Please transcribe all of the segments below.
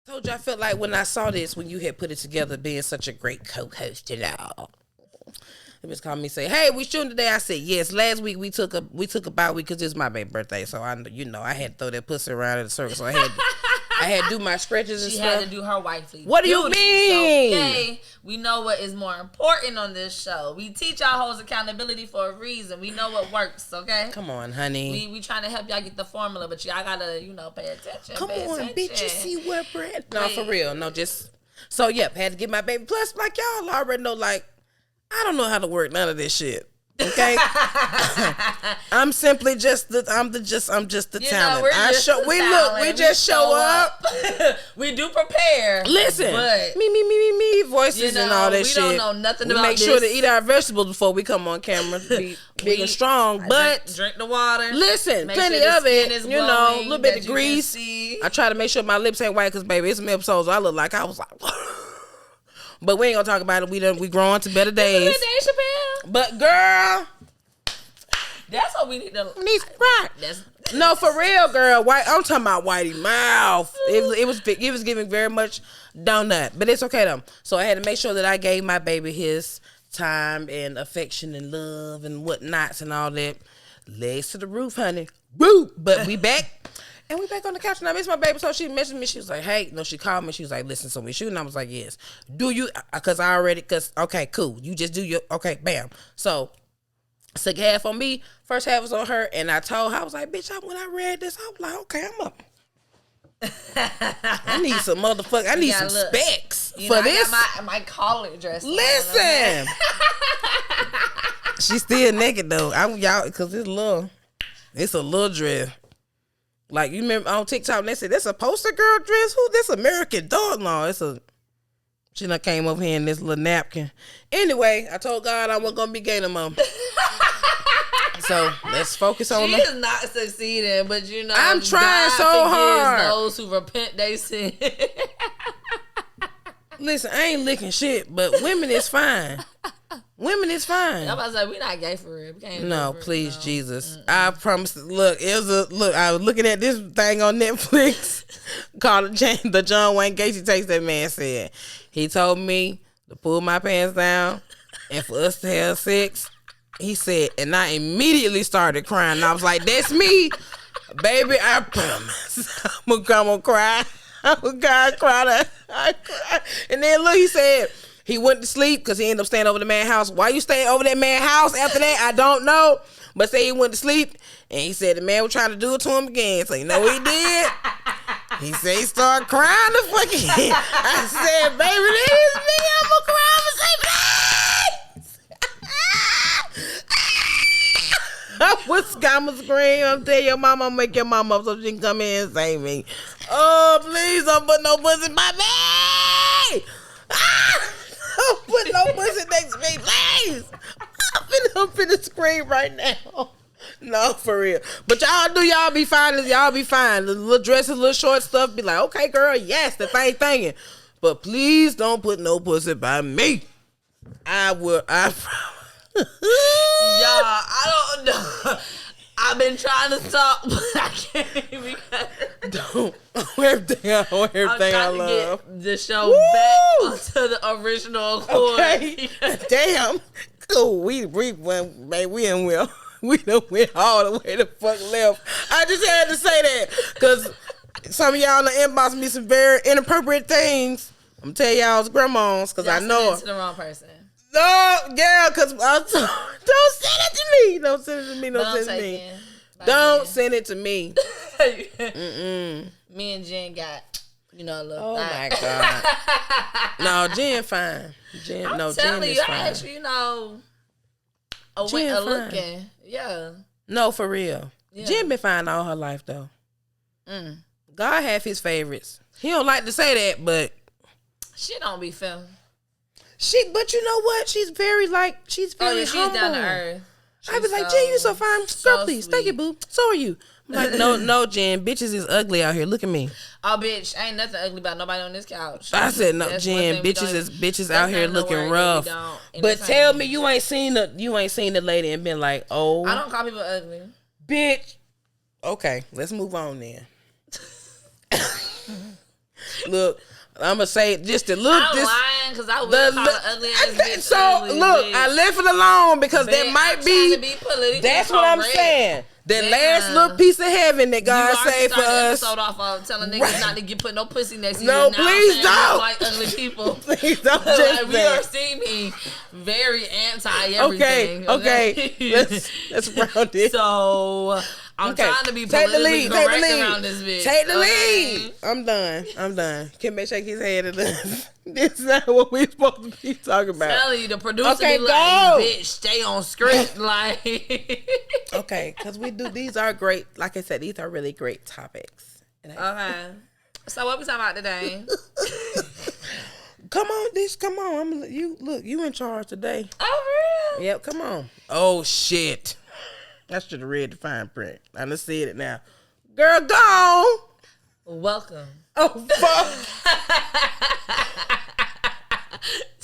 told you I felt like when I saw this, when you had put it together, being such a great co-host and all. It was calling me say, "Hey, we shooting today." I said, "Yes." Last week we took a bye week because it's my baby birthday, so I had to throw that pussy around in the circle. So I had to do my stretches and stuff. She had to do her wifely. What do you mean? So, okay, we know what is more important on this show. We teach our hoes accountability for a reason. We know what works. Okay. Come on, honey. We trying to help y'all get the formula, but y'all gotta pay attention. Come on, bitch. You see where we're at? No, Wait. for real. No, just so yep. Had to get my baby. Plus, like y'all already know, like. I don't know how to work none of this shit. Okay, I'm simply just the talent. We just show up. We do prepare. Listen, but me, voices and all that we shit. We don't know nothing about this. We make sure to eat our vegetables before we come on camera. Be big and strong, but drink the water. Listen, plenty of it. A little bit of grease. I try to make sure my lips ain't white because baby, it's some episodes I look like I was like. But we ain't gonna talk about it. We growing to better days. Dave Chappelle. But girl, that's what we need to. Right. No, for real, girl. I'm talking about Whitey mouth. It was giving very much donut, but it's okay though. So I had to make sure that I gave my baby his time and affection and love and whatnots and all that. Legs to the roof, honey. Woo! But we back. And we back on the couch, and I miss my baby. So she messaged me. She was like, "Hey," no, she called me. She was like, "Listen, so we shooting." I was like, "Yes." Do you? Okay, cool. You just do your okay, bam. So second half on me, first half was on her, and I told her, I was like, "Bitch," when I read this, I was like, "Okay, I'm up." I need some I need some specs for this. I got my collar dress. Listen, she's still naked though. Y'all because it's a little dress. Like, you remember on TikTok, they said, "That's a poster girl dress? Who? This American dog?" No, she done came over here in this little napkin. Anyway, I told God I wasn't going to be gay no more. So, let's focus on She is not succeeding, but I'm trying God so hard. Those who repent, they sin. Listen, I ain't licking shit, but women is fine. Women is fine. I'm about to say, we not gay for real. No, please, no. Jesus. I promise. Look, I was looking at this thing on Netflix called the John Wayne Gacy takes that man said. He told me to pull my pants down and for us to have sex. He said, and I immediately started crying. And I was like, "That's me, baby. I promise. I'm gonna cry. I'm gonna cry. I cry." And then look, he said. He went to sleep because he ended up staying over the man's house. Why you staying over that man's house after that? I don't know. But say he went to sleep and he said the man was trying to do it to him again. So you know what he did? He said he started crying the fuck again. I said, "Baby, this is me. I'm gonna cry. I'm gonna say, please." I'ma scream. I'm telling your mama, I'm make your mama up so she can come in and save me. Oh, please don't put no pussy in my bed. Don't put no pussy next to me, please. I'm finna scream right now. No, for real. But y'all be fine. Y'all be fine. The little dresses, little short stuff, be like, "Okay, girl, yes, the thing thinging." But please don't put no pussy by me. I promise. Y'all, I don't know. I've been trying to stop, but I can't because don't. Everything I love. Get the show back onto the original accord. Okay. Damn. Cool. We went, man. We done went all the way the fuck left. I just had to say that because some of y'all in the inbox me some very inappropriate things. I'm telling y'all's grandmas because I know to the wrong person. No, yeah, because don't send it to me. Don't send it to me. Don't send it to me. Don't send it to me. Me and Jen got, a little Oh my God. No, Jen fine. Jen is fine. I actually, went looking. Yeah. No, for real. Yeah. Jen been fine all her life though. God have his favorites. He don't like to say that, but she don't be feeling. But you know what? She's very humble. She's down to earth. I be like, "Jen, you so fine. Girl, please. Sweet. Thank you, boo. So are you." I'm like, no, Jen. Bitches is ugly out here. Look at me. Oh, bitch. Ain't nothing ugly about nobody on this couch. I said, no, Jen. Bitches out here looking rough. But tell me you ain't seen the lady and been like, "Oh." I don't call people ugly. Bitch. Okay, let's move on then. Look, I'm gonna say just to look. I'm lying because I would call an ugly ass bitch. So ugly, look, bitch. I left it alone because Bitch, there might I'm be. trying to be politically That's what I'm correct. saying. That Damn. last little piece of heaven that God saved for us. Episode off of telling niggas not to put no pussy next to you. No, Now please I'm don't. like ugly people. Please don't. Like, we are seeing me very anti everything. Okay. Let's round it. So I'm trying to be politically correct around this bitch. Take the lead. I'm done. Can make shake his head at us. This is not what we're supposed to be talking about. Telling you, the producer be like, bitch, stay on script. Like, okay, because we do. These are great. Like I said, these are really great topics. Okay. So what we talking about today? Come on. You in charge today. Oh, real? Yep, come on. Oh, shit. I should have read the fine print. I done said it now. Girl, go. Welcome. Oh, fuck.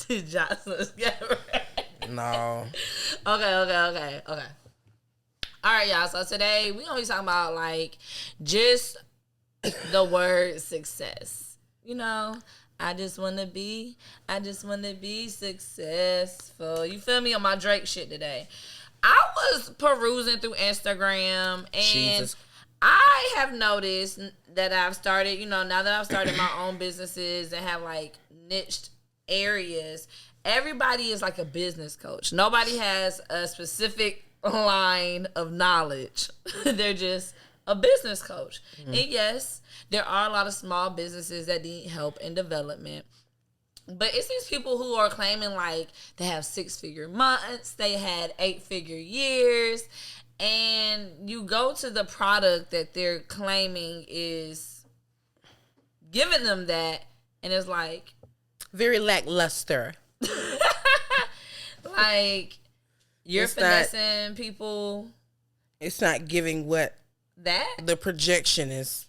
To Johnson's No. Okay. All right, y'all. So today we gonna be talking about like just the word success. You know, I just wanna be successful. You feel me on my Drake shit today? I was perusing through Instagram and I have noticed that I've started, you know, now that I've started my own businesses and have like niched areas, everybody is like a business coach. Nobody has a specific line of knowledge. They're just a business coach. Mm-hmm. And yes, there are a lot of small businesses that need help and development. But it's these people who are claiming like they have 6-figure months, they had 8-figure years, and you go to the product that they're claiming is giving them that, and it's like very lackluster. Like you're finessing people. It's not giving what that the projection is.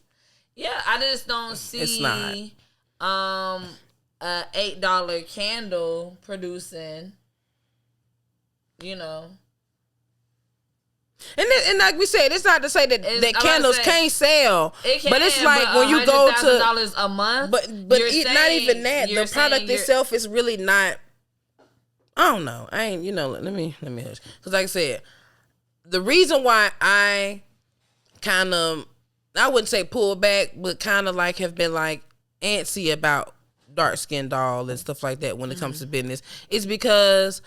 Yeah, I just don't see. It's not. A $8 candle producing, you know. And like we said, it's not to say that candles can't sell. But it's like when you go to $100,000 a month. But not even that. The product itself is really not. I don't know. I ain't. You know. Let me hush. Because like I said, the reason why I kind of, I wouldn't say pull back, but kind of like have been like antsy about DarkSkinnedDoll and stuff like that when it comes to business is because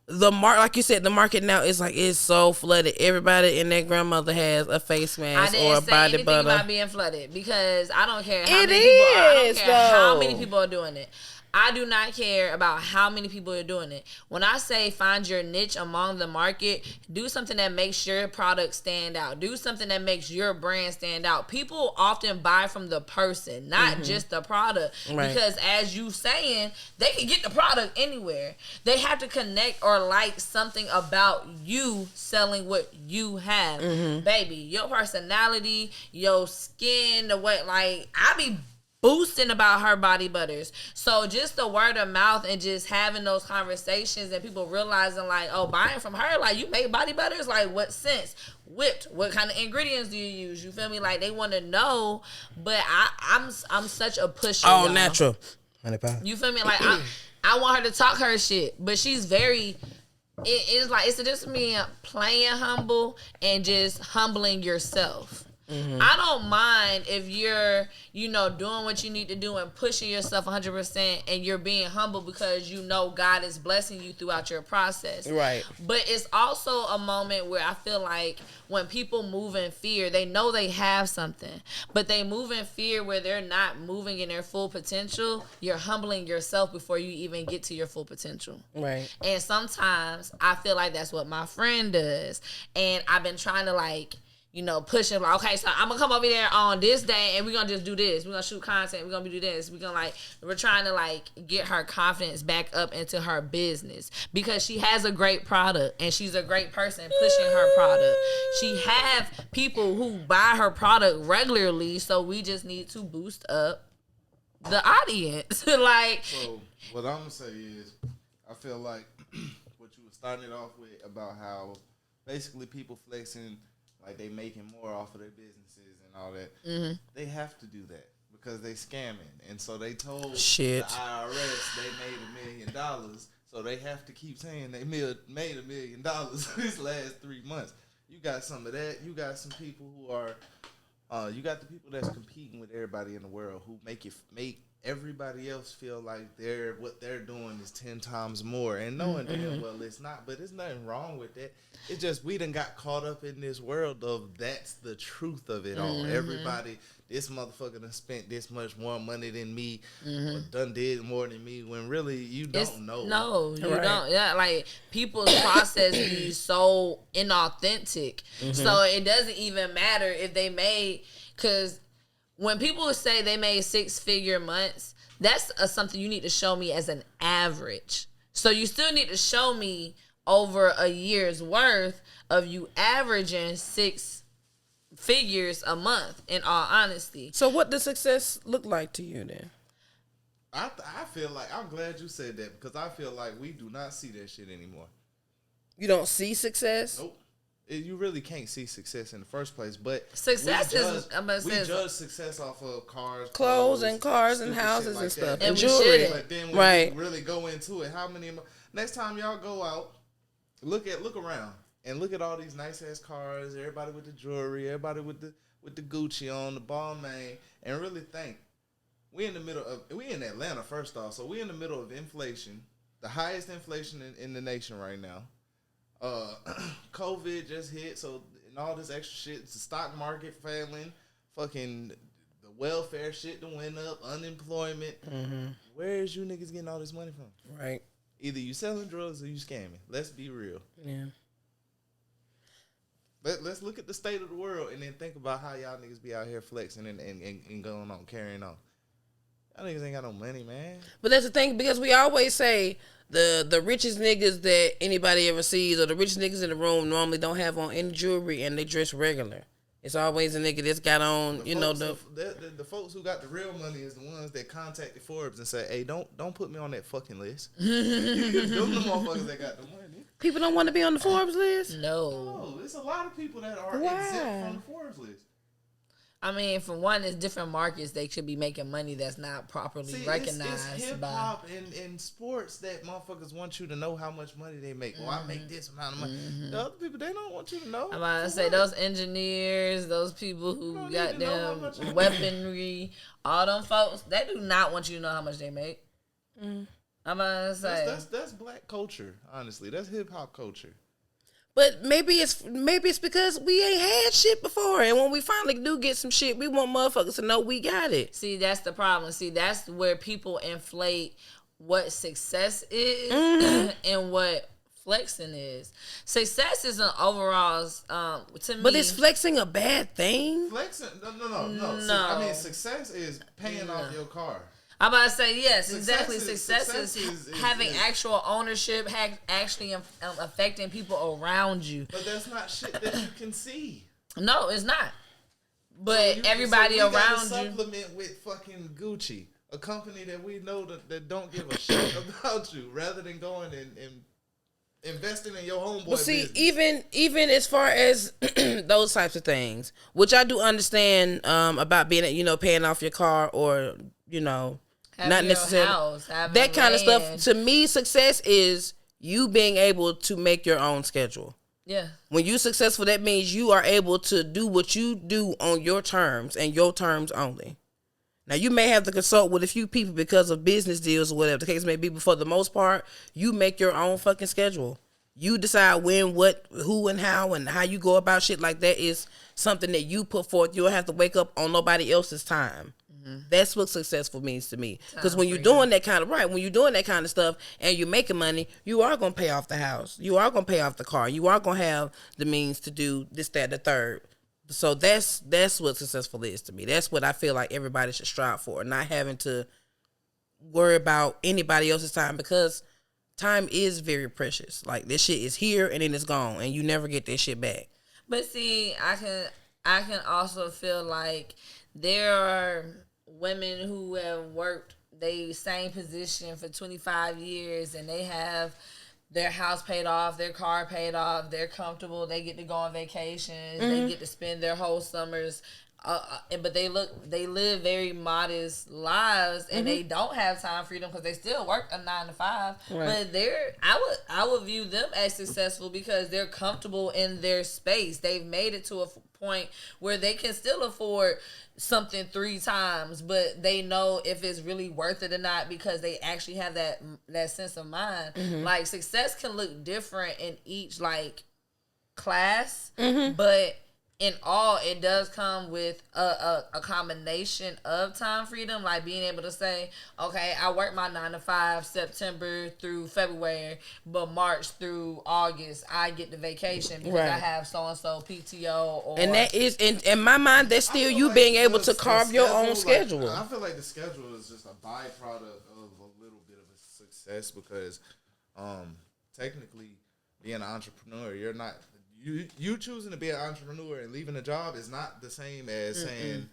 like you said, the market now is like it's so flooded. Everybody and their grandmother has a face mask or a body butter. About being flooded because I don't care how many people are doing it. I do not care about how many people are doing it. When I say find your niche among the market, do something that makes your product stand out. Do something that makes your brand stand out. People often buy from the person, not just the product. Right. Because as you saying, they can get the product anywhere. They have to connect or like something about you selling what you have. Baby, your personality, your skin, the way, like, I be boosting about her body butters. So just the word of mouth and just having those conversations and people realizing like, oh, buying from her, like, you make body butters, like, what sense? Whipped, what kind of ingredients do you use? You feel me? Like, they want to know, but I'm such a pusher. Oh, y'all. Natural. You feel me? Like, I want her to talk her shit, but she's very, it's like, it's just me playing humble and just humbling yourself. I don't mind if you're, doing what you need to do and pushing yourself 100% and you're being humble because you know God is blessing you throughout your process. Right. But it's also a moment where I feel like when people move in fear, they know they have something, but they move in fear where they're not moving in their full potential. You're humbling yourself before you even get to your full potential. Right. And sometimes I feel like that's what my friend does. And I've been trying to push him like, okay, so I'm gonna come over there on this day and we're gonna just do this. We're gonna shoot content. We're gonna do this. We're trying to get her confidence back up into her business because she has a great product and she's a great person pushing her product. She have people who buy her product regularly, so we just need to boost up the audience. So what I'm gonna say is, I feel like what you were starting it off with about how basically people flexing like they making more off of their businesses and all that. They have to do that because they scamming. And so they told Shit. the IRS they made $1 million. So they have to keep saying they made $1 million this last 3 months. You got some of that. You got some people who are, you got the people that's competing with everybody in the world who make everybody else feel like what they're doing is 10 times more, and knowing damn well it's not. But there's nothing wrong with that. It's just we done got caught up in this world of that's the truth of it all. Everybody, this motherfucker done spent this much more money than me, or done did more than me, when really you don't know. No, you don't. Yeah, like people's process be so inauthentic. So it doesn't even matter if they made, because when people say they made 6-figure months, that's something you need to show me as an average. So you still need to show me over a year's worth of you averaging 6 figures a month, in all honesty. So what does success look like to you then? I feel like, I'm glad you said that, because I feel like we do not see that shit anymore. You don't see success? Nope. You really can't see success in the first place, but Success we judge success off of cars, clothes and cars and houses like and stuff, that. and jewelry. But then when we really go into it, how many? Next time y'all go out, look around and look at all these nice ass cars, everybody with the jewelry, everybody with the Gucci on, the Balmain, and really think we in Atlanta first off, so we in the middle of inflation, the highest inflation in the nation right now. COVID just hit, so and all this extra shit, it's the stock market failing, fucking the welfare shit that went up, unemployment. Where is you niggas getting all this money from? Right. Either you selling drugs or you scamming. Let's be real. Yeah. Let's look at the state of the world and then think about how y'all niggas be out here flexing and going on, carrying on. Y'all niggas ain't got no money, man. But that's the thing, because we always say the richest niggas that anybody ever sees, or the richest niggas in the room, normally don't have on any jewelry and they dress regular. It's always a nigga that's got on, the folks who got the real money is the ones that contacted Forbes and say, "Hey, don't put me on that fucking list." Them the motherfuckers that got the money. People don't want to be on the Forbes list? No. There's a lot of people that are exempt from the Forbes list. I mean, for one, it's different markets. They should be making money that's not properly recognized. It's hip-hop and sports that motherfuckers want you to know how much money they make. Oh, I make this amount of money. The other people, they don't want you to know. I'm about to say, those engineers, those people who got them weaponry, all them folks, they do not want you to know how much they make. I'm about to say. That's black culture, honestly. That's hip-hop culture. But maybe it's because we ain't had shit before, and when we finally do get some shit, we want motherfuckers to know we got it. See, that's the problem. See, that's where people inflate what success is and what flexing is. Success is an overall, to me. But is flexing a bad thing? Flexing? No. I mean, success is paying off your car. I'm about to say, yes, exactly. Success is having actual ownership, actually affecting people around you. But that's not shit that you can see. No, it's not. But everybody around you. Supplement with fucking Gucci, a company that we know that don't give a shit about you, rather than going and investing in your homeboy. Well, see, business. even as far as those types of things, which I do understand about being, paying off your car or, not necessarily that kind of stuff. To me, success is you being able to make your own schedule. Yeah. When you're successful, that means you are able to do what you do on your terms and your terms only. Now, you may have to consult with a few people because of business deals or whatever the case may be, but for the most part, you make your own fucking schedule. You decide when, what, who, and how you go about shit like that is something that you put forth. You don't have to wake up on nobody else's time. That's what successful means to me. Because when you're doing that kind of stuff and you're making money, you are going to pay off the house. You are going to pay off the car. You are going to have the means to do this, that, the third. So that's what successful is to me. That's what I feel like everybody should strive for, not having to worry about anybody else's time, because time is very precious. Like, this shit is here and then it's gone, and you never get that shit back. But see, I can also feel like there are women who have worked the same position for 25 years and they have their house paid off, their car paid off, they're comfortable, they get to go on vacations, they get to spend their whole summers But they live very modest lives, and they don't have time freedom because they still work a 9 to 5. Right. But I would view them as successful because they're comfortable in their space. They've made it to a point where they can still afford something 3 times, but they know if it's really worth it or not because they actually have that sense of mind. Like success can look different in each like class, but in all, it does come with a combination of time freedom, like being able to say, okay, I work my 9 to 5 September through February, but March through August, I get the vacation because I have so-and-so PTO. And that is, in my mind, that's still you like being able to carve your own schedule. I feel like the schedule is just a byproduct of a little bit of a success because technically, being an entrepreneur, you're not... You choosing to be an entrepreneur and leaving a job is not the same as saying,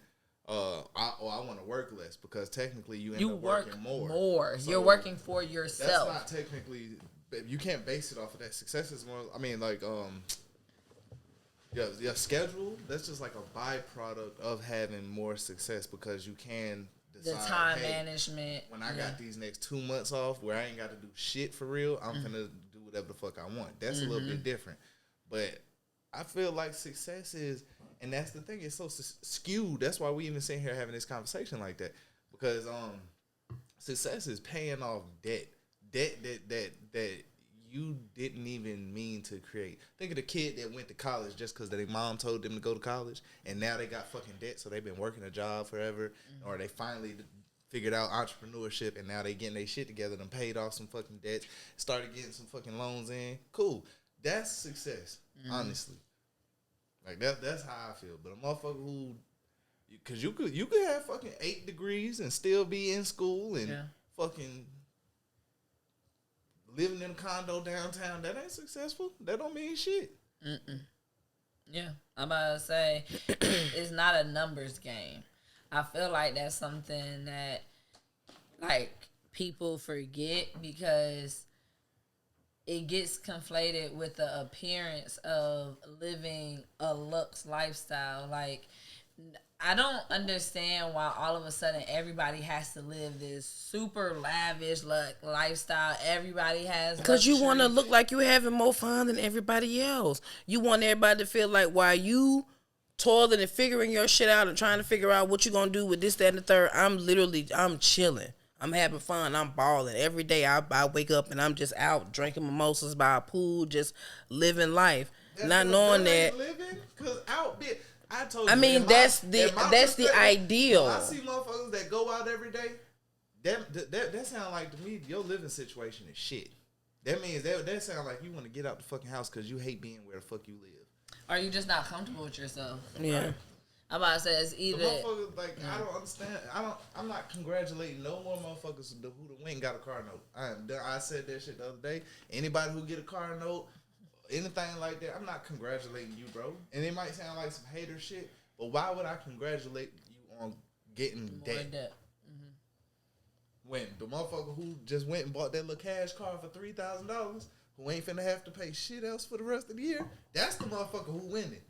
I want to work less because technically you end up working more. So you're working for yourself. That's not technically. You can't base it off of that. Success is more. I mean, like your schedule. That's just like a byproduct of having more success because you can decide, the time management. When I got these next 2 months off where I ain't got to do shit for real, I'm gonna do whatever the fuck I want. That's a little bit different. But I feel like success is, and that's the thing, it's so skewed. That's why we even sitting here having this conversation like that. Because success is paying off debt that you didn't even mean to create. Think of the kid that went to college just because their mom told them to go to college, and now they got fucking debt, so they've been working a job forever, or they finally figured out entrepreneurship, and now they getting their shit together and paid off some fucking debts, started getting some fucking loans in. Cool. That's success, honestly. Like that's how I feel. But a motherfucker who, because you could have fucking 8 degrees and still be in school and fucking living in a condo downtown. That ain't successful. That don't mean shit. Yeah, I'm about to say it's not a numbers game. I feel like that's something that like people forget because it gets conflated with the appearance of living a luxe lifestyle. Like, I don't understand why all of a sudden everybody has to live this super lavish lifestyle. Everybody has because you want to look like you're having more fun than everybody else. You want everybody to feel like while you toiling and figuring your shit out and trying to figure out what you're going to do with this, that, and the third, I'm chilling. I'm having fun. I'm balling. Every day I wake up and I'm just out drinking mimosas by a pool, just living life. Not knowing that. Living? Because I told you. I mean, that's the ideal. I see motherfuckers that go out every day. That sound like to me, your living situation is shit. That means that sound like you want to get out the fucking house because you hate being where the fuck you live. Or you just not comfortable with yourself. Yeah. Right. I'm about to say it's either. The like I don't understand. I'm not congratulating no more motherfuckers who went and got a car note. I said that shit the other day. Anybody who get a car note, anything like that, I'm not congratulating you, bro. And it might sound like some hater shit, but why would I congratulate you on getting debt? When the motherfucker who just went and bought that little cash car for $3,000, who ain't finna have to pay shit else for the rest of the year, that's the motherfucker who winning.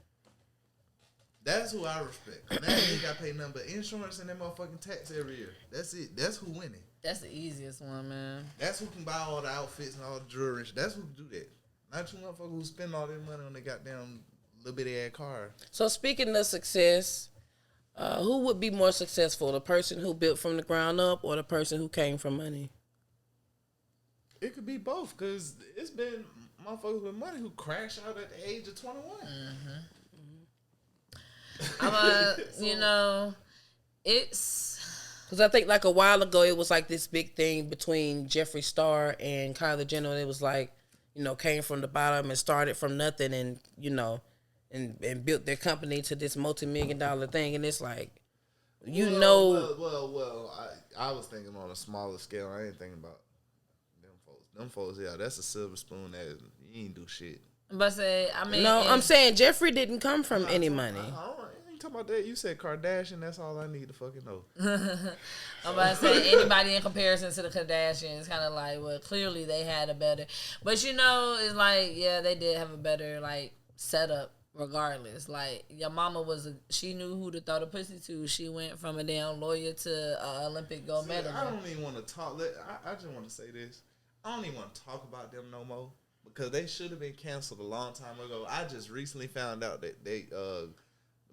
That's who I respect. Now they got to pay nothing but insurance and that motherfucking tax every year. That's it. That's who winning. That's the easiest one, man. That's who can buy all the outfits and all the jewelry. That's who can do that. Not you motherfuckers who spend all their money on their goddamn little bitty ass car. So speaking of success, who would be more successful? The person who built from the ground up or the person who came from money? It could be both because it's been motherfuckers with money who crash out at the age of 21. It's because I think like a while ago it was like this big thing between Jeffree Star and Kylie Jenner. It was like, came from the bottom and started from nothing and and built their company to this multi-million-dollar thing. And it's like, Well, I was thinking on a smaller scale. I ain't thinking about them folks. Yeah, that's a silver spoon that you ain't do shit. But I'm saying Jeffree didn't come from any money. I ain't talking about that. You said Kardashian. That's all I need to fucking know. I'm about to say anybody in comparison to the Kardashians, kind of like, well, clearly they had a better. But it's like, yeah, they did have a better like setup regardless. Like, your mama she knew who to throw the pussy to. She went from a damn lawyer to Olympic gold medal. I don't even want to talk. I just want to say this. I don't even want to talk about them no more because they should have been canceled a long time ago. I just recently found out that the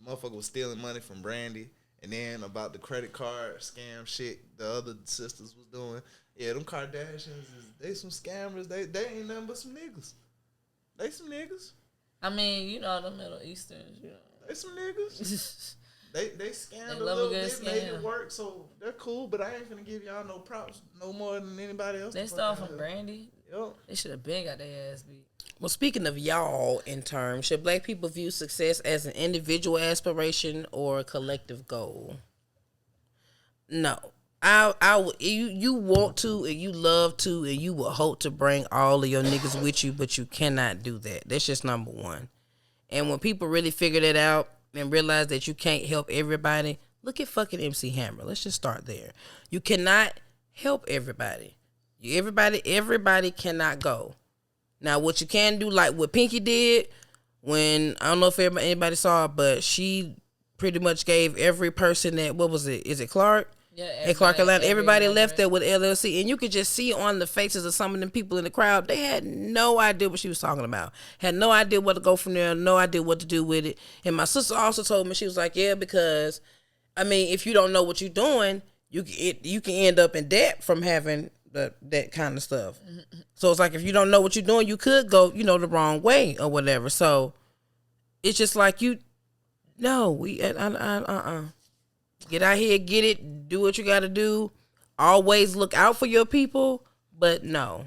motherfucker was stealing money from Brandy, and then about the credit card scam shit the other sisters was doing. Yeah, them Kardashians, they some scammers. They ain't nothing but some niggas. They some niggas. I mean, you know, the Middle Easterns, you know. They some niggas. They scammed a love little a good bit, made scam. it work, so they're cool, but I ain't finna give y'all no props no more than anybody else. They stole from Brandy. Yep. They should have been got their ass beat. Well, speaking of y'all in terms, should black people view success as an individual aspiration or a collective goal? No. You want to and you love to and you will hope to bring all of your niggas with you, but you cannot do that. That's just number one. And when people really figure that out and realize that you can't help everybody, look at fucking MC Hammer. Let's just start there. You cannot help everybody. Everybody cannot go. Now, what you can do, like what Pinky did, when, I don't know if anybody saw it, but she pretty much gave every person that, what was it? Is it Clark? Yeah, at Clark Atlanta, everybody left there with LLC, and you could just see on the faces of some of them people in the crowd, they had no idea what she was talking about, had no idea what to go from there, no idea what to do with it. And my sister also told me, she was like, yeah, because, I mean, if you don't know what you're doing, you can end up in debt from having that kind of stuff. Mm-hmm. So it's like, if you don't know what you're doing, you could go, the wrong way or whatever. So it's just like, get out here, get it, do what you got to do. Always look out for your people, but no.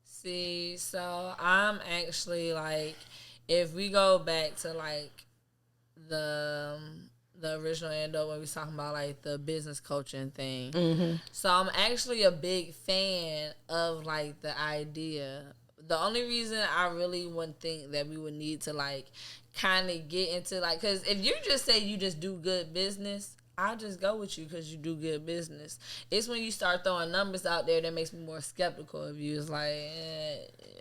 See, so I'm actually like, if we go back to like the original Endo when we was talking about like the business coaching thing. Mm-hmm. So I'm actually a big fan of like the idea. The only reason I really wouldn't think that we would need to like kind of get into like, because if you just say you just do good business, I'll just go with you because you do good business. It's when you start throwing numbers out there that makes me more skeptical of you. It's like,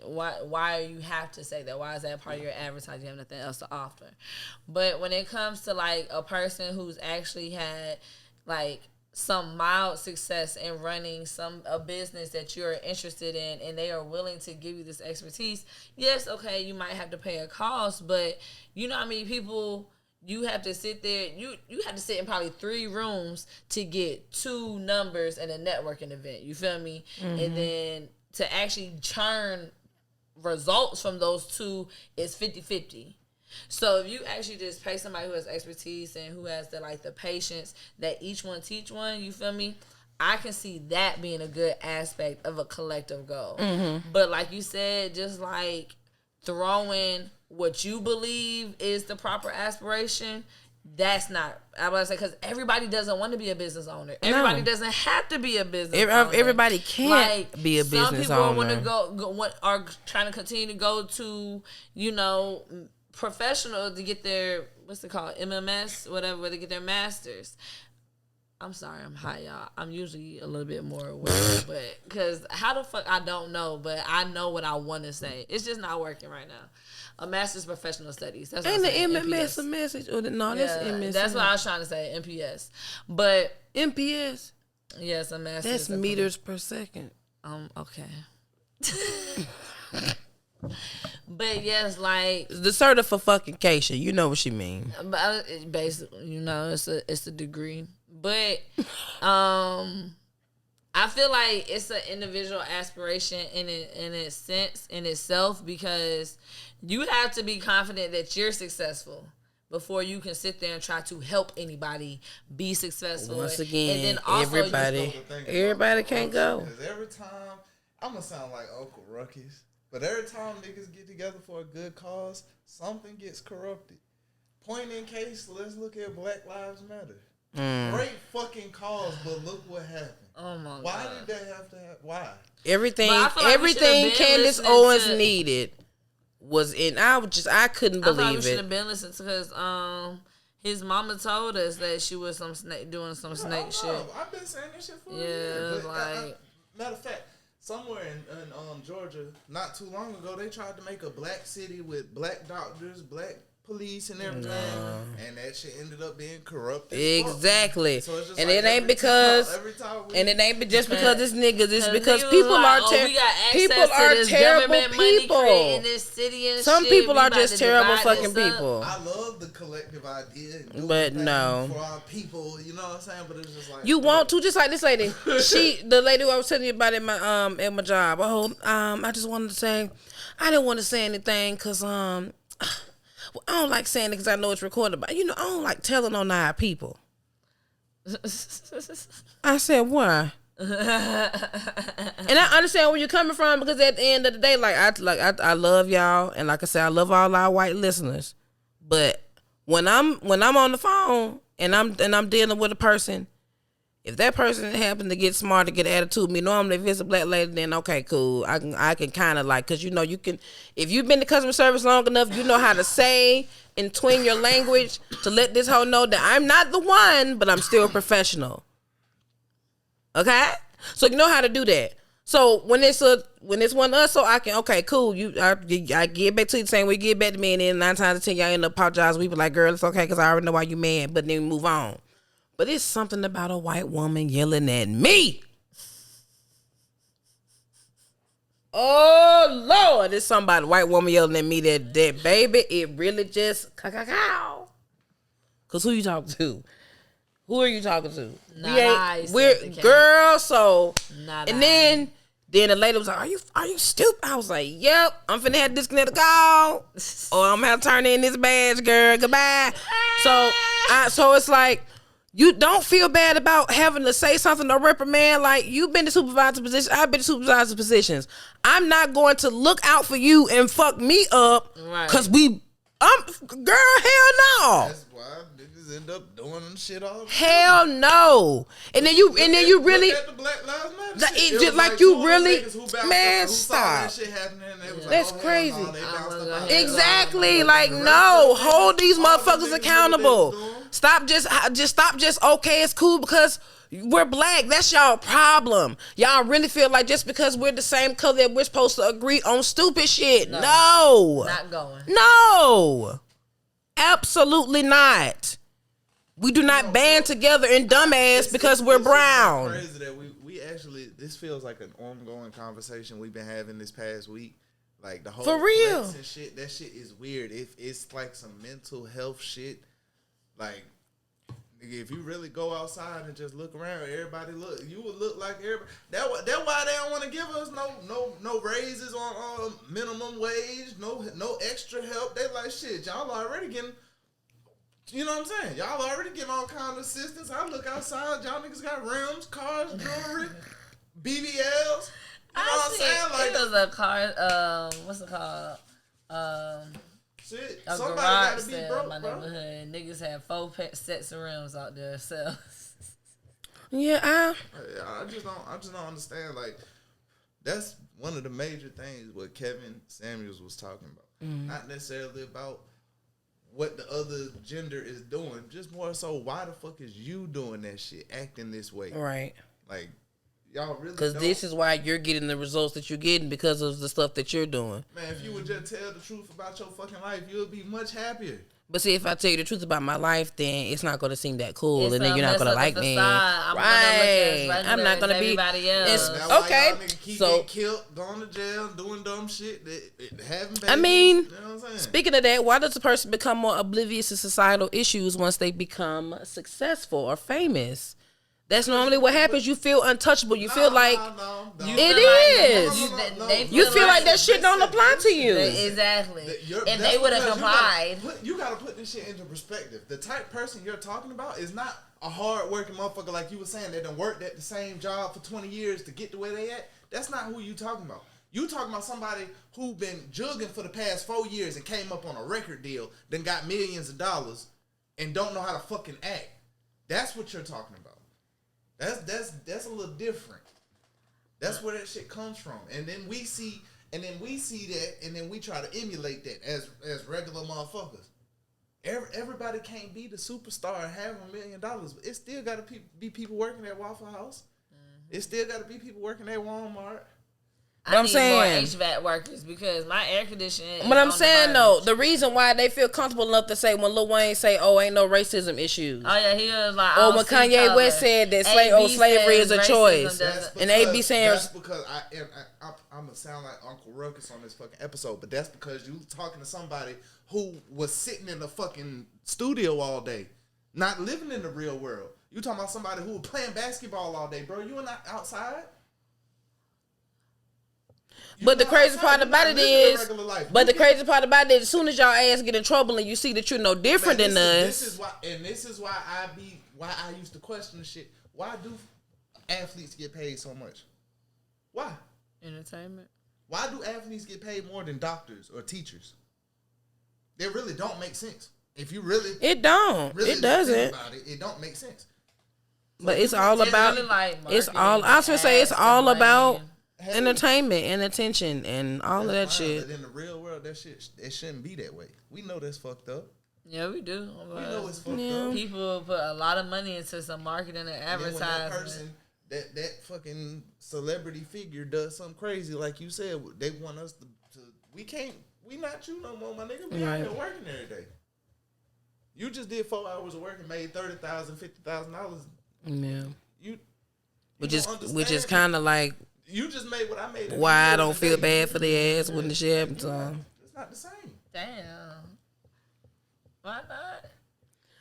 why do you have to say that? Why is that part of your advertising? You have nothing else to offer. But when it comes to like a person who's actually had like some mild success in running a business that you're interested in, and they are willing to give you this expertise, yes, okay, you might have to pay a cost, but you know how many people you have to sit there, you have to sit in probably 3 rooms to get 2 numbers in a networking event. You feel me? Mm-hmm. And then to actually churn results from those 2 is 50-50. So if you actually just pay somebody who has expertise and who has the patience that each one teach one, you feel me? I can see that being a good aspect of a collective goal. Mm-hmm. But like you said, just like throwing what you believe is the proper aspiration, that's not. I was say, because everybody doesn't want to be a business owner. Everybody doesn't have to be a business owner. Everybody can't be a business owner. Some people want to are trying to continue to go to, professional to get their, what's it called, MMS, whatever, where they get their masters. I'm sorry, I'm high, y'all. I'm usually a little bit more aware, but because how the fuck I don't know, but I know what I want to say. It's just not working right now. A master's professional studies. That's what ain't I'm saying. the MMS a message? Or no, that's MS. That's what I was trying to say. MPS, but MPS. Yes, a master's. That's meters per second. Okay. But yes, like the certification. You know what she mean. But basically, it's a degree. But I feel like it's an individual aspiration in its sense, in itself, because you have to be confident that you're successful before you can sit there and try to help anybody be successful. Once again, and then also everybody can't go. Because every time, I'm going to sound like Uncle Ruckus, but every time niggas get together for a good cause, something gets corrupted. Point in case, let's look at Black Lives Matter. Great fucking cause, but look what happened. Oh my God. Why did they have to have, why? Everything Candace Owens needed was in, I couldn't believe we should have been listening because his mama told us that she was doing some snake shit. I've been saying this shit for years. Matter of fact, somewhere in Georgia, not too long ago, they tried to make a black city with black doctors, black police and everything, and that shit ended up being corrupt. Exactly. So it's just and like it ain't because, and it ain't just because it's niggas. It's because people are terrible people. This city and some shit. people are just terrible fucking people. I love the collective idea, but no, for our people, you know what I'm saying. But it's just like you want to, just like this lady. The lady who I was telling you about at my job. I just wanted to say, I didn't want to say anything because I don't like saying it because I know it's recorded, but I don't like telling on our people. I said, why? And I understand where you're coming from, because at the end of the day, I love y'all, and like I said, I love all our white listeners. But when I'm on the phone and I'm dealing with a person, if that person happens to get smart, to get attitude, me normally if it's a black lady, then okay, cool. I can kind of like, because you can, if you've been to customer service long enough, you know how to say and twin your language to let this hoe know that I'm not the one, but I'm still professional. Okay, so you know how to do that. So when it's one of us, so I can, okay, cool. I get back to you the same way you get back to me, and then 9 times out of 10 y'all end up apologizing. We be like, girl, it's okay, because I already know why you mad, but then we move on. But it's something about a white woman yelling at me. Oh, Lord. It's something about a white woman yelling at me that baby, it really just cow. Because who you talking to? Who are you talking to? Girl, so. Then the lady was like, are you stupid? I was like, yep, I'm finna have to disconnect the call. Or I'm gonna have to turn in this badge, girl. Goodbye. So it's like, you don't feel bad about having to say something or reprimand. Like, you've been to supervisor positions. I've been to supervisor positions. I'm not going to look out for you and fuck me up because girl, hell no. That's why niggas end up doing shit all the time. Hell no. And then you really, look at the Black Lives Matter shit. Just like you really, man, stop. That's crazy. Exactly. Like, no, hold these motherfuckers accountable. Stop just okay, it's cool because we're black. That's y'all problem. Y'all really feel like just because we're the same color that we're supposed to agree on stupid shit. No. Not going. No. Absolutely not. We do not band together in dumbass because we're brown. It's crazy that we actually, this feels like an ongoing conversation we've been having this past week. Like the whole for real and shit, that shit is weird. It's like some mental health shit. Like, if you really go outside and just look around, you would look like everybody. That's why they don't want to give us no raises on minimum wage, no extra help. They like, shit, y'all already getting, you know what I'm saying? Y'all already getting all kind of assistance. I look outside, y'all niggas got rims, cars, jewelry, BBLs. You know what I'm saying? Like, it was a car, what's it called? Shit, a somebody garage gotta be sale broke, in my bro. neighborhood. Niggas have 4 sets of rims out there. So yeah, I just don't understand. Like, that's one of the major things what Kevin Samuels was talking about. Not necessarily about what the other gender is doing, just more so why the fuck is you doing that shit, acting this way? Right. Like, y'all really because this is why you're getting the results that you're getting, because of the stuff that you're doing. Man, if you would just tell the truth about your fucking life, you'll be much happier. But see, if I tell you the truth about my life, then it's not going to seem that cool, and then you're not going to like me. I'm not going to be everybody else. Okay, keep getting killed, going to jail, doing dumb shit, having babies. I mean, you know what I'm saying? Speaking of that, why does a person become more oblivious to societal issues once they become successful or famous? That's normally what happens. You feel untouchable. You feel like it is. You feel like that shit don't apply to you. Exactly. If they would have complied. You got to put this shit into perspective. The type person you're talking about is not a hard-working motherfucker like you were saying that done worked at the same job for 20 years to get to where they at. That's not who you talking about. You talking about somebody who been jugging for the past 4 years and came up on a record deal, then got millions of dollars and don't know how to fucking act. That's what you're talking about. That's a little different. That's where that shit comes from. And then we see that, and then we try to emulate that as regular motherfuckers. Everybody can't be the superstar and have $1 million, but it still got to be people working at Waffle House. It still got to be people working at Walmart. I I'm need saying, more HVAC workers because my air conditioning. But I'm saying though, the reason why they feel comfortable enough to say when Lil Wayne say, "Oh, ain't no racism issues," oh yeah, he was like, or when Kanye West said that slavery is a choice, and AB saying that's because I'm gonna sound like Uncle Ruckus on this fucking episode, but that's because you talking to somebody who was sitting in the fucking studio all day, not living in the real world. You talking about somebody who was playing basketball all day, bro? You were not outside. But the crazy part about it is, as soon as y'all ass get in trouble and you see that you're no different than us. This is why I used to question the shit. Why do athletes get paid so much? Why? Entertainment. Why do athletes get paid more than doctors or teachers? They really don't make sense. If you really, it don't. Really it doesn't. Think about it, it don't make sense. But it's all about. Really like it's all. I was gonna say it's all about. Entertainment and attention and all of that shit. But in the real world, that shit it shouldn't be that way. We know that's fucked up. Yeah, we do. We know it's fucked up. People put a lot of money into some marketing and advertising. That fucking celebrity figure does something crazy, like you said, they want us to we not you no more, my nigga. We out here working every day. You just did 4 hours of work and made $30,000, $50,000. Yeah. Which is kind of like. You just made what I made. Why I don't feel bad for the ass when the shit happens to them. It's not the same. Damn. Why not?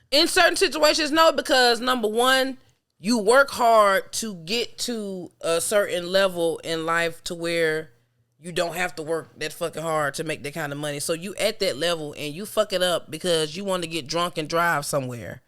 In certain situations, no, because number one, you work hard to get to a certain level in life to where you don't have to work that fucking hard to make that kind of money. So you at that level and you fuck it up because you want to get drunk and drive somewhere.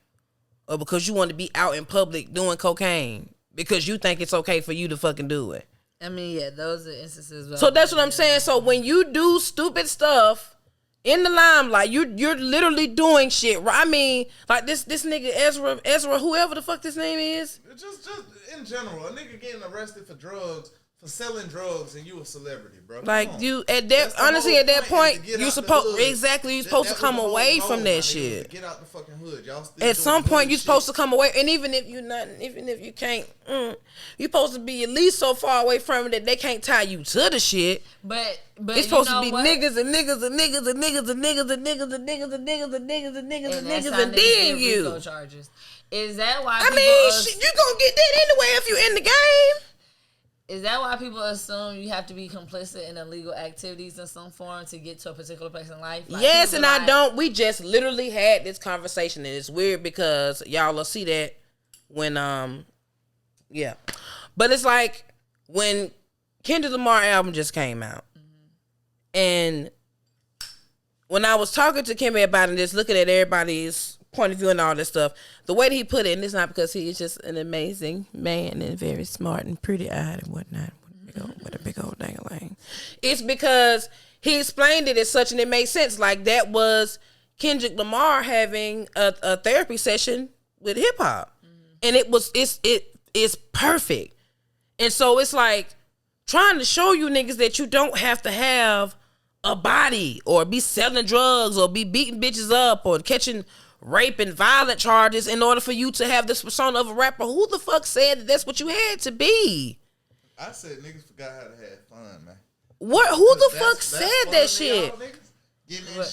Or because you want to be out in public doing cocaine. Because you think it's okay for you to fucking do it. I mean, yeah, those are instances. So that's what I'm saying. So when you do stupid stuff in the limelight, you're literally doing shit. I mean, like this nigga Ezra, whoever the fuck this name is. Just in general, a nigga getting arrested for drugs, for selling drugs, and you a celebrity, bro. Like you at that honestly at that point, you supposed to come away from that shit. Get out the fucking hood, y'all. At some point, you supposed to come away, and even if you can't, you supposed to be at least so far away from it that they can't tie you to the shit. But it's supposed to be niggas and niggas and niggas and niggas and niggas and niggas and niggas and niggas and niggas and niggas and niggas and then you. Charges. Is that why? I mean, you gonna get that anyway if you in the game. Is that why people assume you have to be complicit in illegal activities in some form to get to a particular place in life? Like, yes, and I don't. We just literally had this conversation, and it's weird because y'all will see that when yeah. But it's like when Kendrick Lamar album just came out, and when I was talking to Kimmy about it, and just looking at everybody's point of view and all this stuff, the way that he put it, and it's not because he is just an amazing man and very smart and pretty-eyed and whatnot, with a big old dang-a-lang. It's because he explained it as such, and it made sense. Like, that was Kendrick Lamar having a therapy session with hip-hop. And it's perfect. And so it's like trying to show you niggas that you don't have to have a body or be selling drugs or be beating bitches up or catching rape and violent charges in order for you to have this persona of a rapper. Who the fuck said that that's what you had to be? I said niggas forgot how to have fun, man. What? Who the fuck said that shit?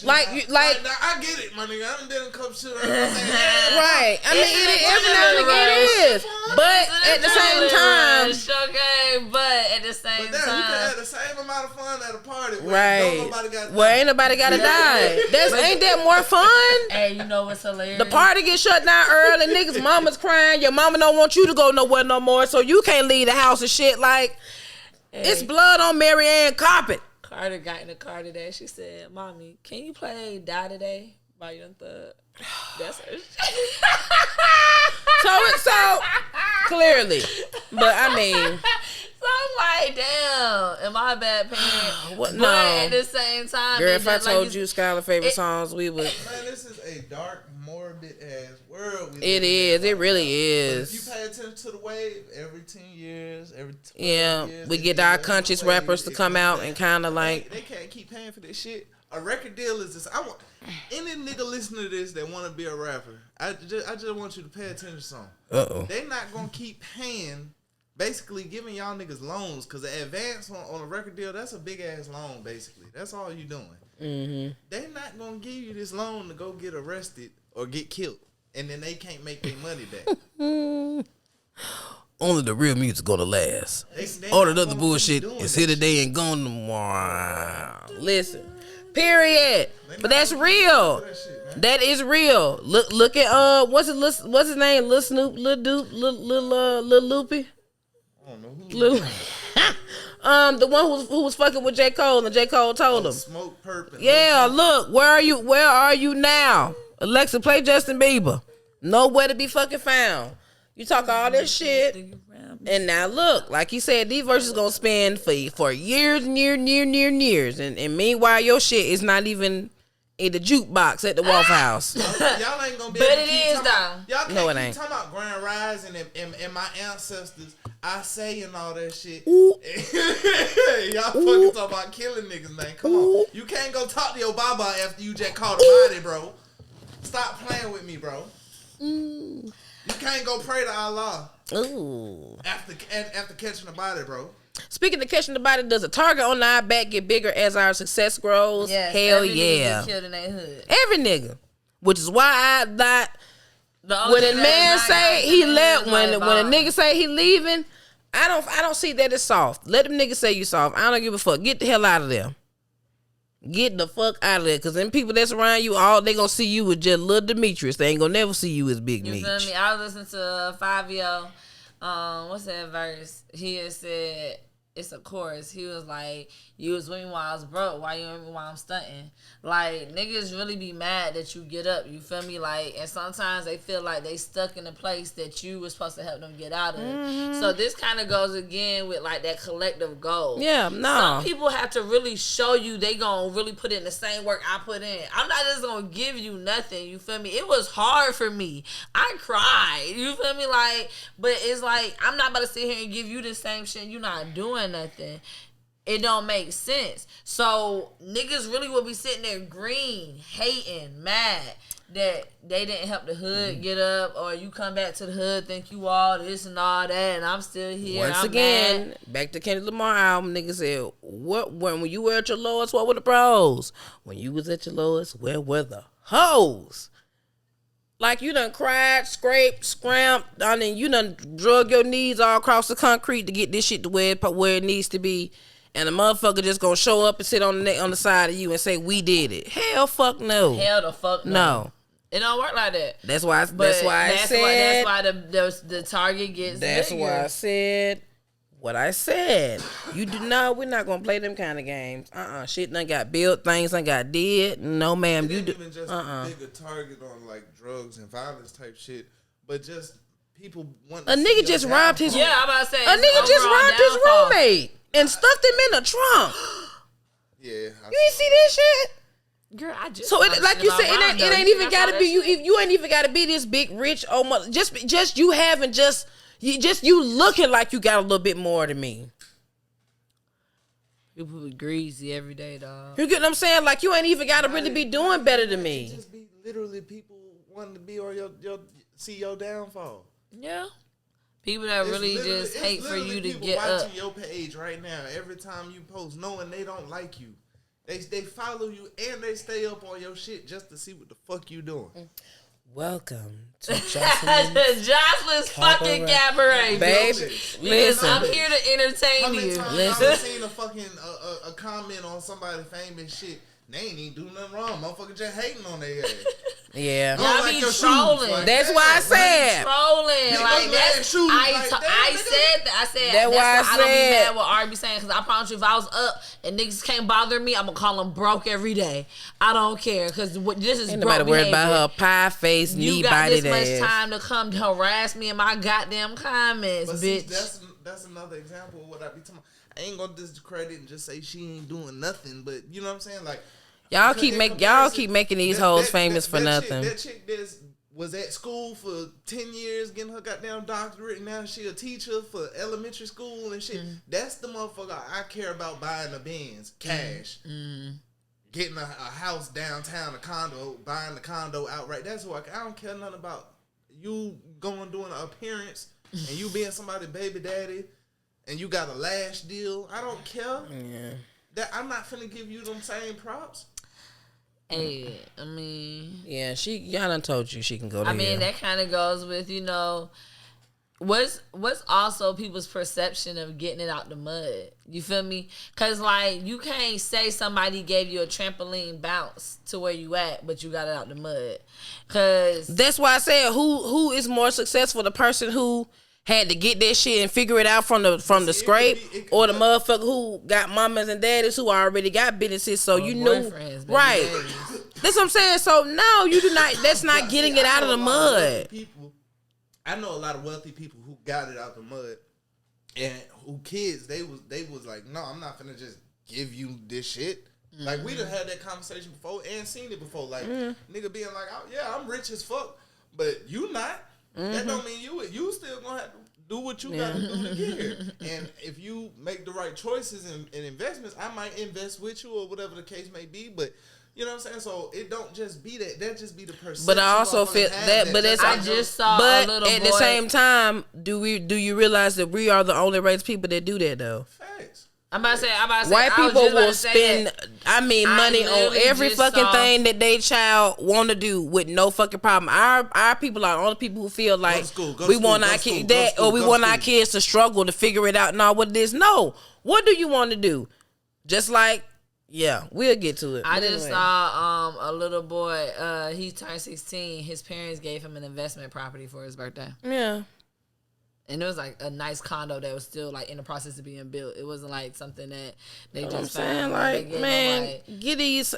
Like, I get it, my nigga. I done did a couple shit. Right. I mean, every now and again it is. But at the same time. Okay, but at the same time. You can have the same amount of fun at a party. Where ain't nobody got to die. Ain't that more fun? Hey, you know what's hilarious? The party gets shut down early. Niggas' mama's crying. Your mama don't want you to go nowhere no more. So you can't leave the house and shit. Like, it's blood on Mary Ann carpet. Carter got in the car today. She said, "Mommy, can you play Die Today by Young Thug?" That's her. So clearly, but I mean, so I'm like, damn, am I a bad parent? What? No. But at the same time, girl, if I told you Skylar favorite songs, we would. Man, this is a dark, morbid ass world. It is. It really is. But if you pay attention to the wave, every 10 years, every 12 years, we get our conscious rappers to come out and kind of like. They can't keep paying for this shit. A record deal is this. I want any nigga listening to this that want to be a rapper. I just want you to pay attention to something. Uh-oh. They not gonna keep paying basically giving y'all niggas loans, because the advance on a record deal, that's a big ass loan. Basically, that's all you doing. Mm-hmm. They not gonna give you this loan to go get arrested or get killed, and then they can't make their money back. Only the real music's gonna last. All the other bullshit is here today and gone tomorrow. Listen, period. But that's real. That is real. Look at what's his name? Lil Snoop, Lil Dupe, Lil Loopy. I don't know who. The one who was fucking with J. Cole, and J. Cole told him. Smoke Perp. Yeah, look, where are you now? Alexa, play Justin Bieber. Nowhere to be fucking found. You talk all this shit, and now look, like you said, these verses gonna spend for years and years, and meanwhile your shit is not even in the jukebox at the Waffle House. Y'all ain't gonna be. But able to it keep is talking though. Y'all can't No, it keep ain't. talking about Grand Rising and my ancestors. I say and all that shit. Ooh. Y'all fucking talking about killing niggas, man. Come on. You can't go talk to your baba after you just caught a body, bro. Stop playing with me, bro. You can't go pray to Allah after catching a body, bro. Speaking of catching the body, does the target on our back get bigger as our success grows? Yes, Hell every nigga yeah. get killed in their hood. Every nigga. Which is why I thought The when a only man thing say I he got left, is when a Milan. nigga say he leaving, I don't see that as soft. Let them niggas say you soft. I don't give a fuck. Get the hell out of there. Get the fuck out of there. Cause them people that's around you, all they gonna see you as just little Demetrius. They ain't gonna never see you as Big You Meech. feel me? I was listening to Fabio. What's that verse? He had said, it's a chorus. He was like, you was with me while I was broke. Why you with me while I'm stunting? Like, niggas really be mad that you get up. You feel me? Like, and sometimes they feel like they stuck in a place that you was supposed to help them get out of. Mm-hmm. So this kind of goes again with like that collective goal. Yeah, no. Some people have to really show you they gonna really put in the same work I put in. I'm not just gonna give you nothing. You feel me? It was hard for me. I cried. You feel me? Like, but it's like I'm not about to sit here and give you the same shit. You not doing nothing. It don't make sense. So niggas really will be sitting there green, hating, mad that they didn't help the hood get up, or you come back to the hood, think you all this and all that, and I'm still here. Once I'm again, mad. back to Kendrick Lamar album, nigga said, when you were at your lowest, what were the pros? When you was at your lowest, where were the hoes? Like you done cried, scraped, scramped, and then you done drug your knees all across the concrete to get this shit to where it needs to be. And the motherfucker just gonna show up and sit on the side of you and say, we did it. Hell fuck no. Hell the fuck no. No. It don't work like that. That's why That's I why the target gets That's bigger. why I said what I said. We're not gonna play them kind of games. Shit done got built, things done got did. No ma'am, you do. Even just a bigger target on like drugs and violence type shit, but just people want. A nigga just robbed his. Yeah, I'm about to say. A nigga just robbed his roommate and stuffed him in a trunk. Yeah. You ain't see this shit? Girl, I just So like you said, it ain't even gotta be you. You ain't even gotta be this big rich old mother. Just you having you looking like you got a little bit more than me. People be greasy every day, dog. You get what I'm saying? Like you ain't even gotta really be doing better than me. Just be literally people wanting to be or your see your downfall. Yeah. People that really just hate for you to get up. Watching your page right now, every time you post, knowing they don't like you. They follow you and they stay up on your shit just to see what the fuck you doing. Welcome to Jocelyn's fucking cabaret, babe. Listen, I'm here to entertain How many you. times I've seen a fucking a comment on somebody famous shit? They ain't even do nothing wrong. Motherfucker just hating on their ass. Yeah. Y'all be trolling. Like, that's why I said. Trolling. Like that's. I said that. I said that's why I don't be mad what R be saying, because I promise you, if I was up and niggas can't bother me, I'm gonna call them broke every day. I don't care, because this is Ain't broke nobody worried behavior. about her pie face, knee You got body this ass. much time to come harass me in my goddamn comments, But bitch. See, that's another example of what I be talking about. I ain't gonna discredit and just say she ain't doing nothing, but you know what I'm saying? Like Y'all keep making these hoes famous for nothing. That chick was at school for 10 years getting her goddamn doctorate, and now she a teacher for elementary school and shit. That's the motherfucker I care about buying a Benz, cash. Getting a house downtown, a condo, buying the condo outright. That's who I don't care nothing about you doing an appearance and you being somebody's baby daddy, and you got a lash deal, I don't care. Yeah. That I'm not finna give you them same props. Hey, I mean, yeah, y'all done told you she can go to hell. that kind of goes with, what's also people's perception of getting it out the mud. You feel me? Because, like, you can't say somebody gave you a trampoline bounce to where you at, but you got it out the mud. Because that's why I said who is more successful, the person who had to get that shit and figure it out from the scrape, or the motherfucker who got mamas and daddies who already got businesses, so you knew, right? That's what I'm saying. So no, you do not. That's not getting it out of the mud. I know a lot of wealthy people who got it out the mud, and who kids they was like, no, I'm not finna just give you this shit. Mm-hmm. Like, we done had that conversation before and seen it before. Like, nigga being like, oh yeah, I'm rich as fuck, but you not. That don't mean you still gonna have to do what you gotta do to get here. And if you make the right choices and investments, I might invest with you or whatever the case may be. But you know what I'm saying? So it don't just be that just be the perception. But I also feel that. But it's I just saw but a little boy. At the same time, do you realize that we are the only race of people that do that though? Facts. I'm about to say, white people will spend, money on every fucking thing that they child want to do with no fucking problem. Our people are the only people who feel like we want our kids that, or we want our kids to struggle to figure it out and all what it is. No, what do you want to do? Just like, yeah, we'll get to it. I just saw a little boy. He turned 16. His parents gave him an investment property for his birthday. Yeah. And it was like a nice condo that was still like in the process of being built. It wasn't like something that they just found. Like, man, get these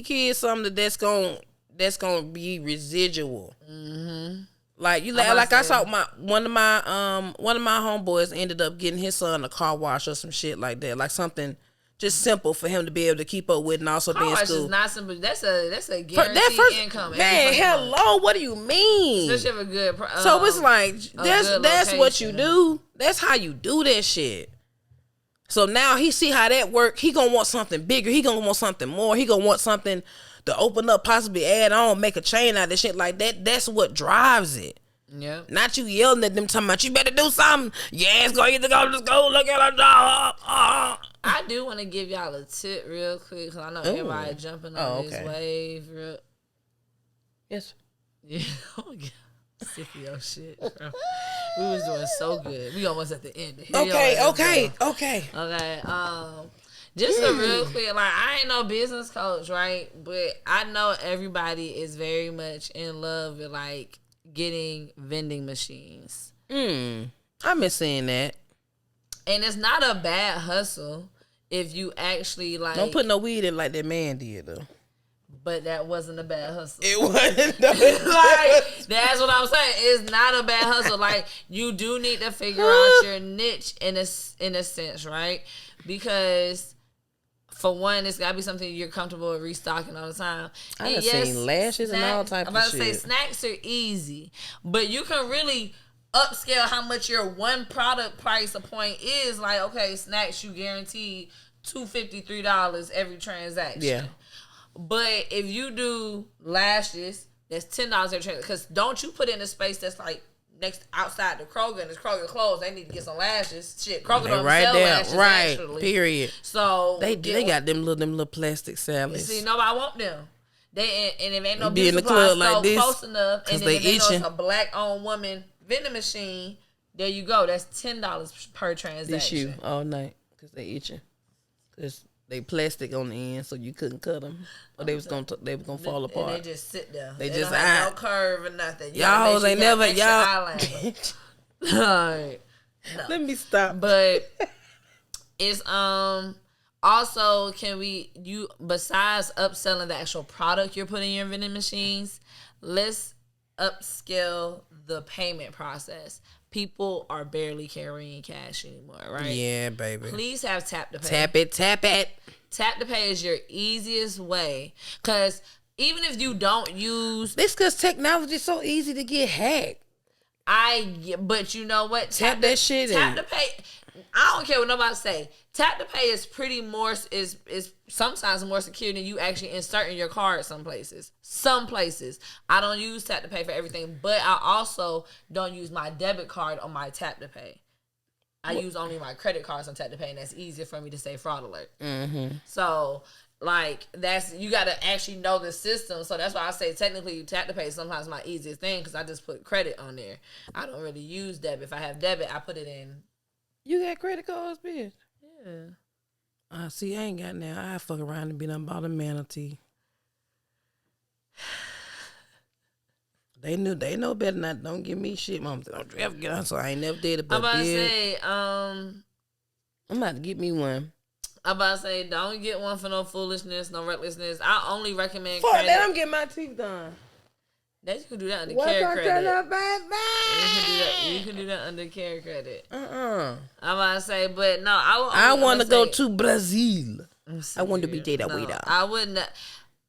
kids something that's gonna be residual. Mm-hmm. Like I saw one of my homeboys ended up getting his son a car wash or some shit like that, like something just simple for him to be able to keep up with and also be in school. Is not simple. That's a guaranteed income. Man, hello, what do you mean? Especially if a good. So it's like that's what you do. That's how you do that shit. So now he see how that work. He gonna want something bigger. He gonna want something more. He gonna want something to open up, possibly add on, make a chain out of shit like that. That's what drives it. Yeah. Not you yelling at them talking about you better do something. Yeah, it's going to go to school. Look at a job. I do want to give y'all a tip real quick because I know everybody jumping on this wave. Yes. Yeah. Sick of your shit, bro. We was doing so good. We almost at the end. Okay. Just a real quick, like, I ain't no business coach, right? But I know everybody is very much in love with, like, getting vending machines. I've been seeing that. And it's not a bad hustle if you actually, like... Don't put no weed in like that man did, though. But that wasn't a bad hustle. It wasn't. Like, that's what I'm saying. It's not a bad hustle. Like, you do need to figure out your niche in a sense, right? Because, for one, it's got to be something you're comfortable with restocking all the time. I done seen lashes and all types of shit. I'm about to say, snacks are easy. But you can really upscale how much your one product price point is. Like, okay, snacks, you guarantee $2.50, $3 every transaction. Yeah. But if you do lashes, that's $10 every transaction. Because don't you put in a space that's like next outside the Kroger, and it's Kroger closed. They need to get some lashes. Shit, Kroger don't sell lashes, actually. Period. So they got them little plastic salads. See, nobody want them. And if ain't no be in the supply club like this close enough, and then they if they know itching. it's a black-owned woman vending machine, there you go. That's $10 per transaction. This you all night because they itching. Because they plastic on the end, so you couldn't cut them, or they was gonna fall apart. And they just sit there. They just don't have no curve or nothing. Y'all hoes ain't never y'all. Right. No. Let me stop. But it's also besides upselling the actual product you're putting in your vending machines, let's upscale the payment process. People are barely carrying cash anymore, right? Yeah, baby. Please have tap to pay. Tap it. Tap to pay is your easiest way. Because even if you don't use... It's because technology is so easy to get hacked. But you know what? Tap that shit in. Tap to pay... I don't don't care what nobody say. Tap to pay is pretty more is sometimes more secure than you actually inserting your card some places. Some places. I don't use tap to pay for everything, but I also don't use my debit card on my tap to pay. I use only my credit cards on tap to pay, and that's easier for me to say fraud alert. Mm-hmm. So, like, you got to actually know the system. So that's why I say technically tap to pay is sometimes my easiest thing because I just put credit on there. I don't really use debit. If I have debit, I put it in. You got credit cards, bitch? Yeah. See, I ain't got now. I fuck around and be done bought a manatee. They know better not. Don't give me shit, mom. Don't you ever get on, so I ain't never did it. But I'm about to say, I'm about to get me one. I'm about to say, don't get one for no foolishness, no recklessness. I only recommend Fuck credit. that, I'm getting my teeth done. That you can do that under care credit. You can do that under care credit. I'm about to say, but no, I want to go to Brazil. I want to be dated way down. I wouldn't.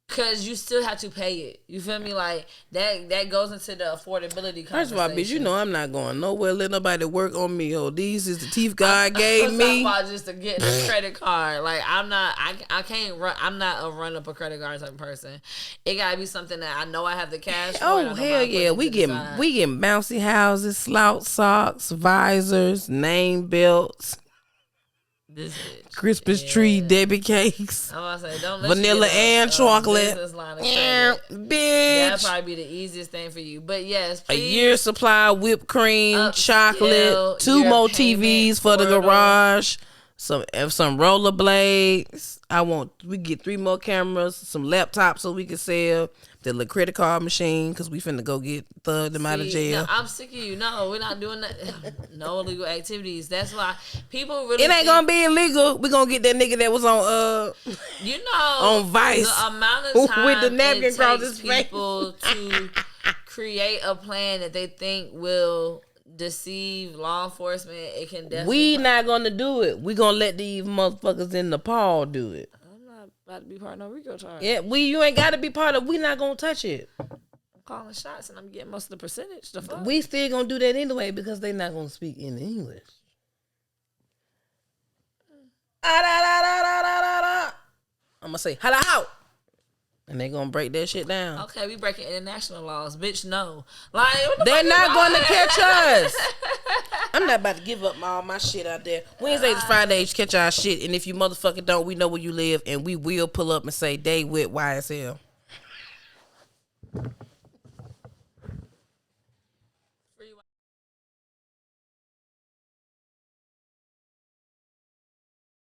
Cause you still have to pay it. You feel me? Like that goes into the affordability conversation. First of all, bitch, you know I'm not going nowhere. Let nobody work on me. Oh, these is the teeth God gave me. I'm about just to get the credit card. Like I can't run. I'm not a run up a credit card type of person. It gotta be something that I know I have the cash for. Oh hell yeah, we get bouncy houses, slouch socks, visors, name belts. Christmas tree Debbie cakes. I'm about to say, don't let vanilla and chocolate. Bitch. That'll probably be the easiest thing for you. But yes, please, a year supply of whipped cream, chocolate, 2 more TVs for the garage, some rollerblades. We get 3 more cameras, some laptops so we can sell. The little credit card machine because we finna go get them out of jail. No, I'm sick of you. No, we're not doing that. No illegal activities. That's why people really. It ain't gonna be illegal. We gonna get that nigga that was on on Vice. The amount of time with the napkin across his face. People to create a plan that they think will deceive law enforcement. It can definitely. We not gonna do it. We gonna let these motherfuckers in Nepal do it. About to be part of no RICO charge. Yeah, you ain't got to be part of. We not gonna touch it. I'm calling shots and I'm getting most of the percentage. The fuck? We still gonna do that anyway because they not gonna speak in English. I'm gonna say hello how, and they gonna break that shit down. Okay, we breaking international laws, bitch. No, like they're not gonna catch us. I'm not about to give up all my shit out there. Wednesdays, Fridays, catch our shit. And if you motherfucking don't, we know where you live. And we will pull up and say, they with YSL.